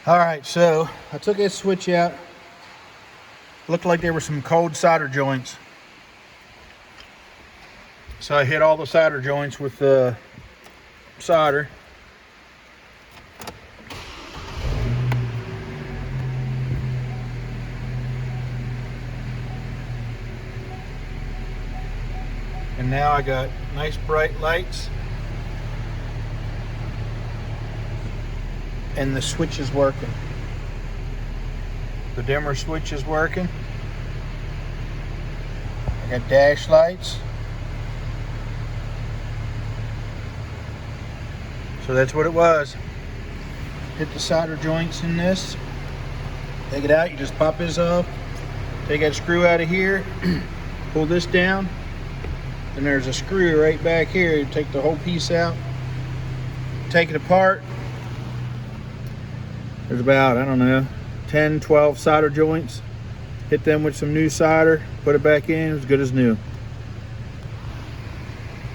All right, so I took that switch out. Looked like there were some cold solder joints. So I hit all the solder joints with the solder. And now I got nice bright lights. And the switch is working. The dimmer switch is working. I got dash lights. So that's what it was. Hit the solder joints in this. Take it out, you just pop this off. Take that screw out of here. Pull this down. And there's a screw right back here. You take the whole piece out. Take it apart. There's about, I don't know, 10, 12 solder joints. Hit them with some new solder, put it back in, as good as new.